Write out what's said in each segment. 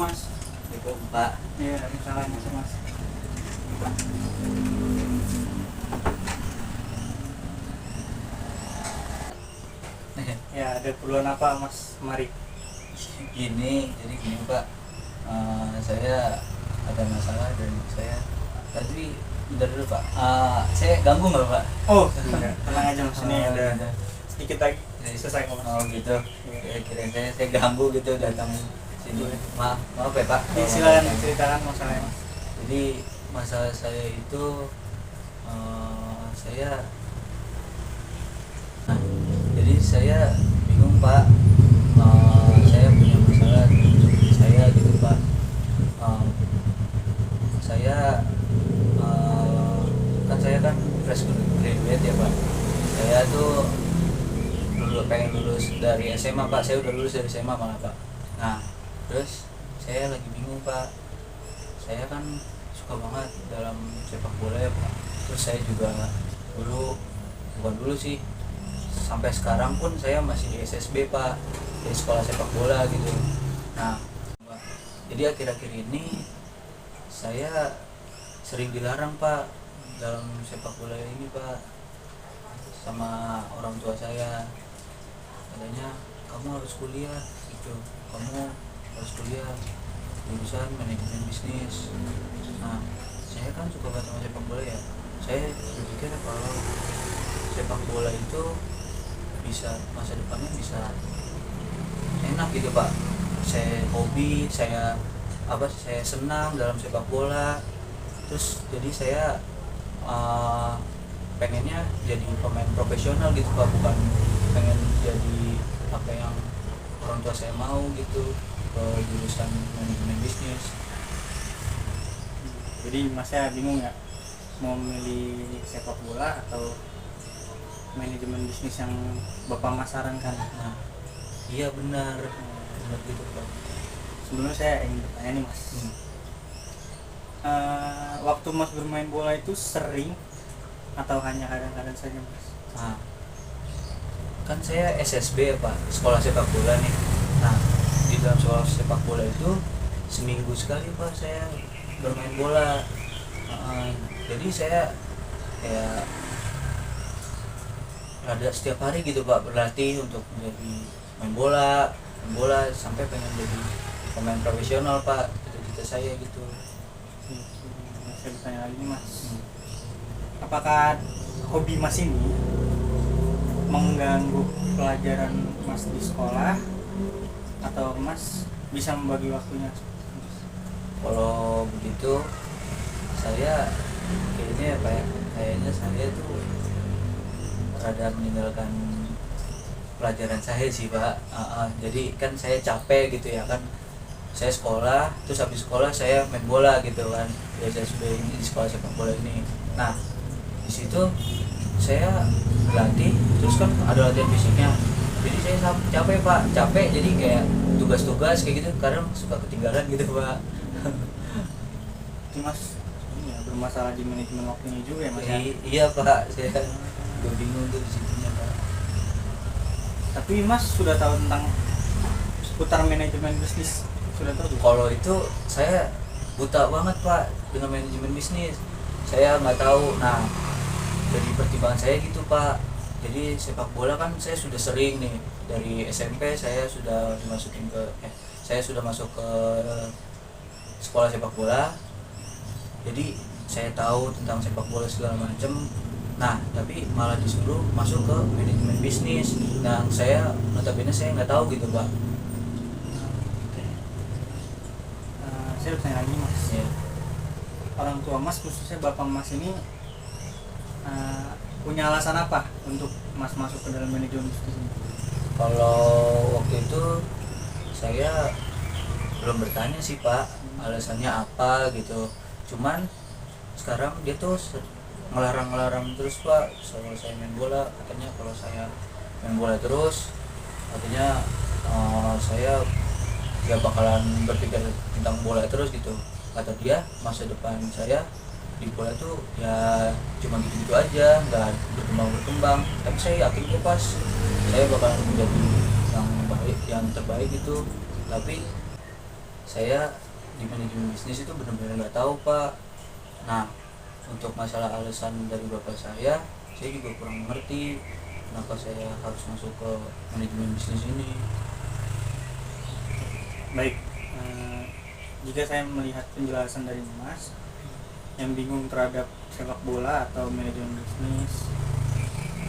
Mas. Itu Pak. Iya, salah Mas. Ya, ada keperluan apa Mas? Mari. Jadi gini Pak, saya ada masalah dari saya. Tadi bentar dulu Pak, saya ganggu nggak Pak? Oh, enggak. Tenang aja Mas, ini ada Gitu. sedikit lagi selesai kok Mas. Oh gitu. Kira-kira saya ganggu gitu datang sini. Maaf ya Pak. Ya, silakan ceritakan masalahnya Mas. Jadi masalah saya itu saya jadi saya bingung Pak. Saya punya masalah saya gitu Pak. Saya kan saya kan fresh graduate ya Pak. Saya tuh dulu pengen lulus dari SMA Pak. Saya udah lulus dari SMA malah Pak. Nah terus saya lagi bingung Pak. Saya kan suka banget dalam sepak bola ya Pak. Terus saya juga bukan dulu sih, sampai sekarang pun saya masih di SSB Pak, di sekolah sepak bola gitu. Nah Pak, jadi akhir-akhir ini saya sering dilarang Pak dalam sepak bola ini Pak, sama orang tua saya. Katanya kamu harus kuliah gitu, kamu harus kuliah jurusan manajemen bisnis. Nah saya kan suka banget sama sepak bola ya, saya berpikir kalau sepak bola itu bisa masa depannya bisa enak gitu Pak. Saya hobi, saya senang dalam sepak bola. Terus jadi saya pengennya jadi pemain profesional gitu Pak, bukan pengen jadi apa yang orang tua saya mau gitu, ke jurusan manajemen bisnis. Jadi Masnya bingung ya mau memilih sepak bola atau manajemen bisnis yang Bapak Mas sarankan. Nah iya benar gitu Pak. Sebelumnya saya ingin bertanya nih Mas. Waktu Mas bermain bola itu sering atau hanya kadang-kadang saja Mas? Nah kan saya SSB ya Pak, sekolah sepak bola nih. Nah di dalam sekolah sepak bola itu seminggu sekali Pak saya bermain bola. Jadi saya kayak ada setiap hari gitu Pak berlatih untuk menjadi main bola sampai pengen jadi pemain profesional Pak, cita-cita saya gitu. Saya bertanya lagi nih Mas. Apakah hobi Mas ini mengganggu pelajaran Mas di sekolah atau Mas bisa membagi waktunya? Kalau begitu saya kayaknya saya tuh rada meninggalkan pelajaran saya sih Pak. Jadi kan saya capek gitu ya kan, saya sekolah terus habis sekolah saya main bola gitu kan di SSB ini, di sekolah sepak bola ini. Nah di situ saya berlatih terus kan ada latihan fisiknya, jadi saya capek jadi kayak tugas-tugas kayak gitu kadang suka ketinggalan gitu Pak. Ini Mas ini ya, bermasalah di manajemen waktunya juga ya Mas ya? Iya Pak, saya udah bingung tuh di situnya Pak. Tapi Mas sudah tahu tentang seputar manajemen bisnis? Sudah tahu? Kalau itu saya buta banget Pak dengan manajemen bisnis, saya nggak tahu. Nah dari pertimbangan saya gitu Pak, jadi sepak bola kan saya sudah sering nih dari SMP saya sudah saya sudah masuk ke sekolah sepak bola, jadi saya tahu tentang sepak bola segala macam. Nah tapi malah disuruh masuk ke manajemen bisnis yang saya notabene saya nggak tahu gitu Pak. Saya bertanya lagi Mas Ya. Orang tua Mas khususnya Bapak Mas ini punya alasan apa untuk Mas masuk ke dalam manajemen bisnis ini? Kalau waktu itu saya belum bertanya sih Pak alasannya apa gitu, cuman sekarang dia tuh ngelarang terus Pak kalau saya main bola. Katanya kalau saya main bola terus katanya saya gak bakalan berpikir tentang bola terus gitu. Kata dia masa depan saya di bola tuh ya cuma gitu-gitu aja, nggak berkembang. Tapi saya yakin kok pas saya bakalan menjadi yang terbaik itu, tapi saya di manajemen bisnis itu benar-benar nggak tahu pak. Nah untuk masalah alasan dari bapak saya juga kurang mengerti kenapa saya harus masuk ke manajemen bisnis ini. Baik, jika saya melihat penjelasan dari Mas yang bingung terhadap sepak bola atau manajemen bisnis,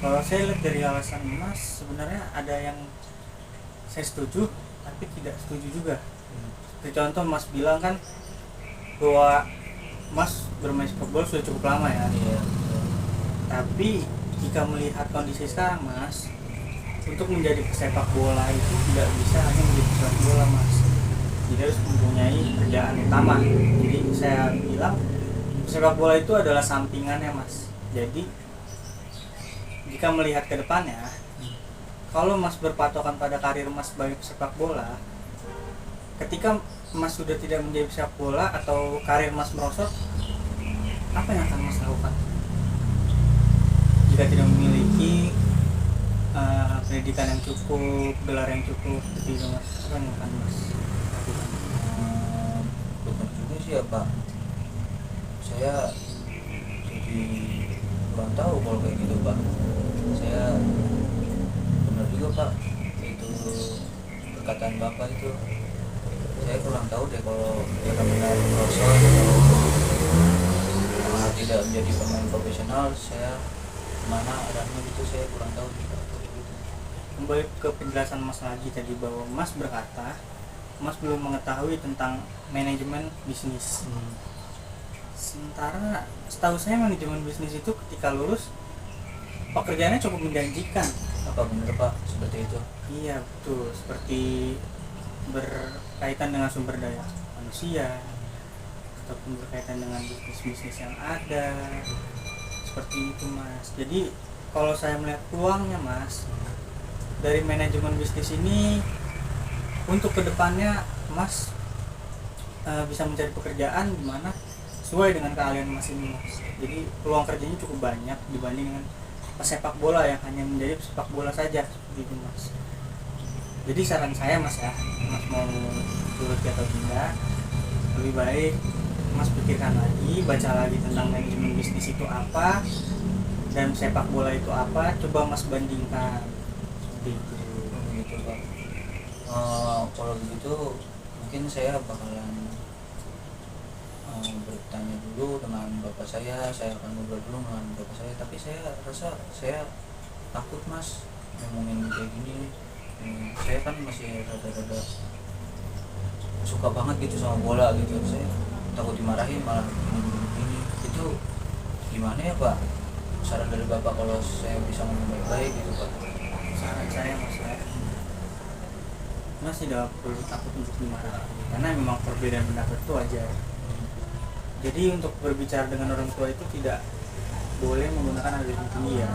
kalau saya lihat dari alasan Mas, sebenarnya ada yang saya setuju tapi tidak setuju juga. Seperti contoh Mas bilang kan bahwa Mas bermain sepak bola sudah cukup lama ya. Iya. Tapi jika melihat kondisi sekarang Mas, untuk menjadi pesepak bola itu tidak bisa hanya menjadi pesepak bola Mas. Jadi harus mempunyai kerjaan utama. Jadi saya bilang sepak bola itu adalah sampingannya Mas. Jadi jika melihat ke depannya, kalau Mas berpatokan pada karir Mas sebagai pesepak bola, ketika Mas sudah tidak menjadi pesepak bola atau karir Mas merosot, apa yang akan Mas lakukan? Jika tidak memiliki pendidikan yang cukup, gelar yang cukup, seperti itu Mas, apa yang akan Mas lakukan? Benar juga sih ya Pak, saya jadi kurang tahu kalau kayak gitu Pak. Saya benar juga Pak, itu perkataan Bapak itu saya kurang tahu deh kalau benar-benar merosot atau tidak menjadi pemain profesional, saya mana arahnya gitu saya kurang tahu juga. Kembali ke penjelasan Mas lagi tadi bahwa Mas berkata Mas belum mengetahui tentang manajemen bisnis. Sementara setahu saya manajemen bisnis itu ketika lulus pekerjaannya cukup menjanjikan. Apa benar Pak seperti itu? Iya betul, seperti berkaitan dengan sumber daya manusia ataupun berkaitan dengan bisnis-bisnis yang ada, seperti itu Mas. Jadi kalau saya melihat peluangnya Mas dari manajemen bisnis ini, untuk kedepannya Mas bisa mencari pekerjaan di mana sesuai dengan keahlian Mas ini Mas. Jadi peluang kerjanya cukup banyak dibanding dengan pesepak bola yang hanya menjadi pesepak bola saja, seperti itu Mas. Jadi saran saya Mas ya, Mas mau turut atau tidak, lebih baik Mas pikirkan lagi, baca lagi tentang manajemen bisnis itu apa dan sepak bola itu apa, coba Mas bandingkan, seperti itu. Begitu Pak. Kalau begitu mungkin saya bakalan bertanya dulu dengan bapak saya akan ngobrol dulu dengan bapak saya, tapi saya rasa saya takut Mas ngomongin kayak gini. Saya kan masih rada-rada suka banget gitu sama bola gitu, saya takut dimarahin malah gini. Itu gimana ya Pak, saran dari bapak kalau saya bisa ngomong baik-baik gitu Pak? Saran saya Mas tidak perlu takut untuk dimarahi, karena memang perbedaan pendapat itu wajar. Jadi untuk berbicara dengan orang tua itu tidak boleh menggunakan nada tinggi ya.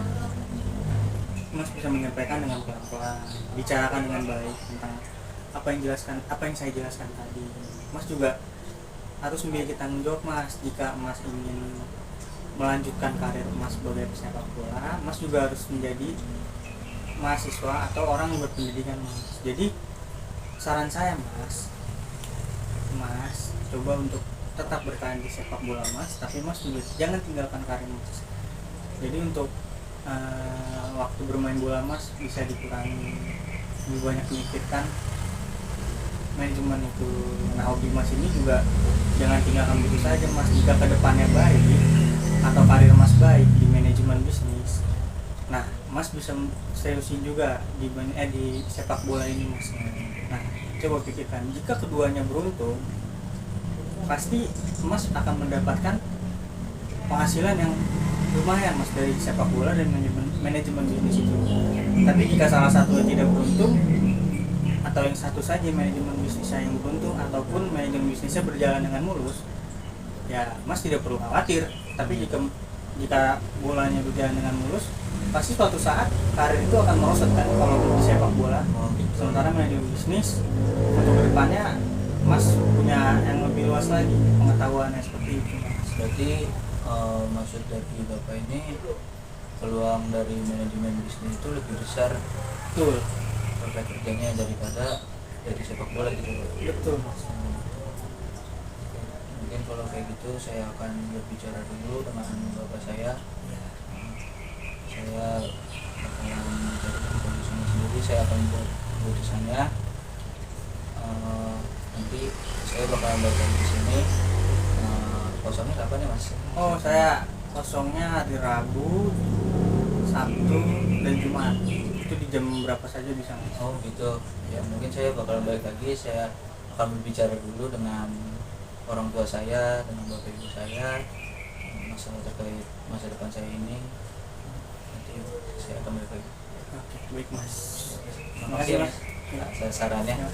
Mas bisa menyampaikan dengan pelan-pelan, bicarakan dengan baik tentang apa yang saya jelaskan tadi. Mas juga harus memiliki tanggung jawab Mas. Jika Mas ingin melanjutkan karir Mas sebagai pesepak bola, Mas juga harus menjadi mahasiswa atau orang yang berpendidikan Mas. Jadi saran saya Mas coba untuk tetap bertahan di sepak bola Mas, tapi Mas juga jangan tinggalkan karir Mas. Jadi untuk waktu bermain bola Mas bisa dikurangi, lebih banyak memikirkan manajemen itu. Nah hobi Mas ini juga jangan tinggalkan begitu saja Mas. Jika kedepannya baik atau karir Mas baik di manajemen bisnis, nah Mas bisa seriusin juga di sepak bola ini Mas. Nah coba pikirkan, jika keduanya beruntung pasti Mas akan mendapatkan penghasilan yang lumayan Mas dari sepak bola dan manajemen bisnis itu. Tapi jika salah satu tidak beruntung atau yang satu saja manajemen bisnisnya yang beruntung ataupun manajemen bisnisnya berjalan dengan mulus, ya Mas tidak perlu khawatir. Tapi jika bolanya berjalan dengan mulus, pasti suatu saat karir itu akan merosot kan kalau di sepak bola. Sementara manajemen bisnis untuk kedepannya Mas punya yang lebih luas lagi pengetahuannya, seperti itu Mas. Berarti maksud dari Bapak ini peluang dari manajemen bisnis itu lebih besar Betul. prospek kerjanya daripada dari sepak bola gitu Pak. Betul mas. Mungkin kalau kayak gitu saya akan berbicara dulu dengan bapak saya. Saya akan mencari kondisinya sendiri, saya akan buat keputusannya. Nanti saya bakalan balik lagi di sini. Kosongnya kapan ya mas? Oh saya kosongnya hari Rabu, Sabtu dan Jumat. Itu di jam berapa saja bisa mas? Oh gitu ya, mungkin saya bakalan balik lagi. Saya akan berbicara dulu dengan orang tua saya, dengan bapak ibu saya, masalah terkait masa depan saya ini. Nanti saya akan balik lagi. Oke baik mas. Terima kasih mas. Nah, saya sarannya ya.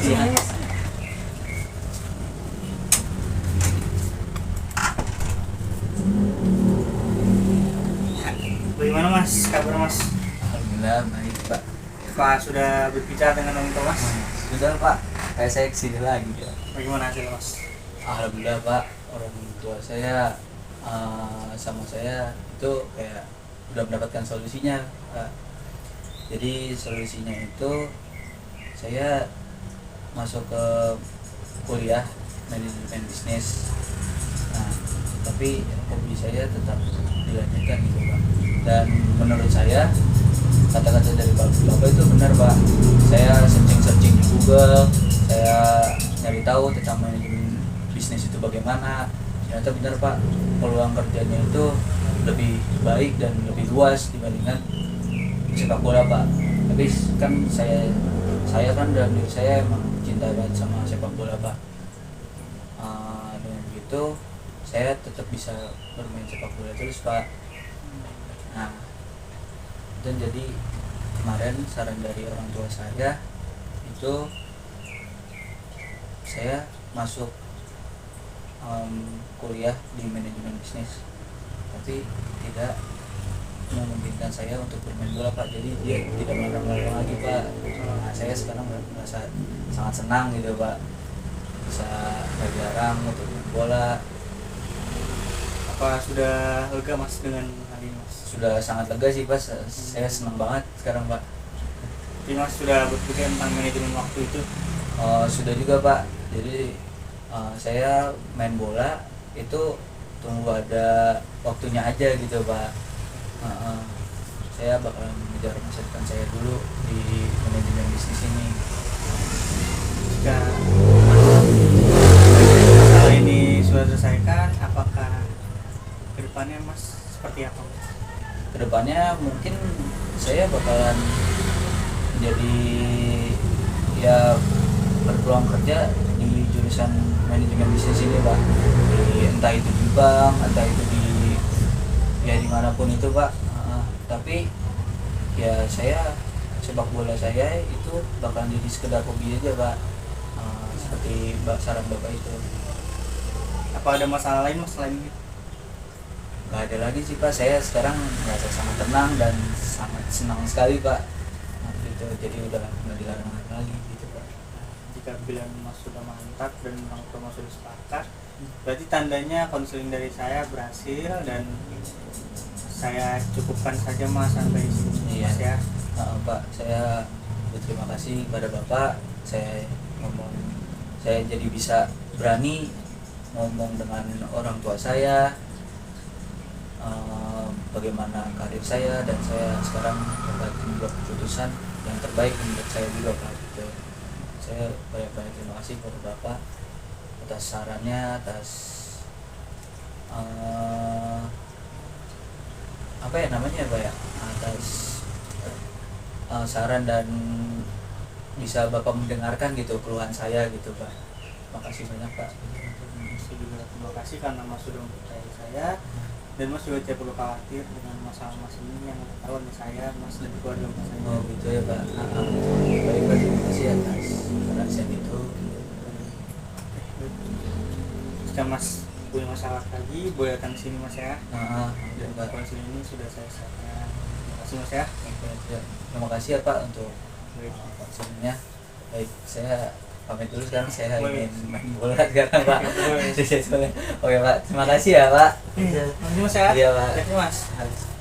Iya. Bagaimana mas kabar mas? Alhamdulillah baik pak. Pak sudah berbicara dengan orang tua mas? Sudah pak, kayak saya kesini lagi ya. Bagaimana hasil mas? Alhamdulillah pak, orang tua saya sama saya itu kayak udah mendapatkan solusinya pak. Jadi solusinya itu saya masuk ke kuliah manajemen bisnis. Nah, tapi hobi saya tetap dilanjutkan gitu pak. Dan menurut saya kata-kata dari bapak itu benar pak. Saya searching di Google, saya nyari tahu tentang manajemen bisnis itu bagaimana. Ternyata benar pak, peluang kerjanya itu lebih baik dan lebih luas dibandingkan sepak bola pak. Tapi kan saya kan dalam diri saya emang cinta banget sama sepak bola pak. Dengan begitu saya tetap bisa bermain sepak bola terus pak. Nah, dan jadi kemarin saran dari orang tua saya itu saya masuk kuliah di manajemen bisnis, tapi tidak memungkinkan saya untuk bermain bola pak. Jadi dia tidak melarang lagi pak. Nah, saya sekarang merasa sangat senang gitu pak, bisa dilarang untuk bermain bola. Apa sudah lega mas dengan hal ini mas? Sudah sangat lega sih pak, saya senang banget sekarang pak. Jadi mas sudah berpikir tentang manajemen waktu itu? Sudah juga pak. Jadi saya main bola itu tunggu ada waktunya aja gitu pak. Saya bakal mengejar masa depan saya dulu di manajemen bisnis ini. Jika masalah ini sudah selesaikan, apakah kedepannya mas seperti apa? Kedepannya mungkin saya bakalan menjadi ya berpeluang kerja di jurusan manajemen bisnis ini pak. Entah itu di bank, entah itu di ya dimanapun itu pak. Tapi ya saya sepak bola saya itu bakalan jadi sekedar hobi aja pak. Seperti saran bapak itu. Apa ada masalah lain mas selain itu? Gak ada lagi sih pak, saya sekarang merasa sangat tenang dan sangat senang sekali pak. Gitu, jadi udah nggak dilarang lagi gitu pak. Jika bilang mas sudah mantap dan orang tua mas sudah sepakat, berarti tandanya konseling dari saya berhasil dan saya cukupkan saja mas sampai sini. Iya. Mas ya. Pak, saya berterima kasih kepada bapak. Saya jadi bisa berani ngomong dengan orang tua saya bagaimana karir saya, dan saya sekarang dapat membuat keputusan yang terbaik menurut saya juga pak. Gitu. Saya banyak-banyak terima kasih kepada bapak atas sarannya, atas apa ya namanya pak ya, atas saran dan bisa bapak mendengarkan gitu keluhan saya gitu pak. Makasih banyak pak. Saya juga terima kasih karena mas sudah mempercayai saya, dan mas juga tidak perlu khawatir dengan masalah mas ini yang ketahuan saya, mas dan keluarga mas saya. Oh gitu ya pak. Baik pak, terima kasih atas perhatian itu. Jika mas punya masalah lagi, boleh datang ke sini mas ya. Ya, Dan pak. konseling ini sudah saya selesaikan. Terima kasih mas ya. Terima kasih ya pak untuk konselnya. Baik, saya pamit dulu sekarang, saya Boleh. ingin main bola sekarang Pak. Boleh. Oke Pak, terima kasih ya Pak. Iya. Terima kasih Mas ya. Iya Pak. Terima kasih Mas.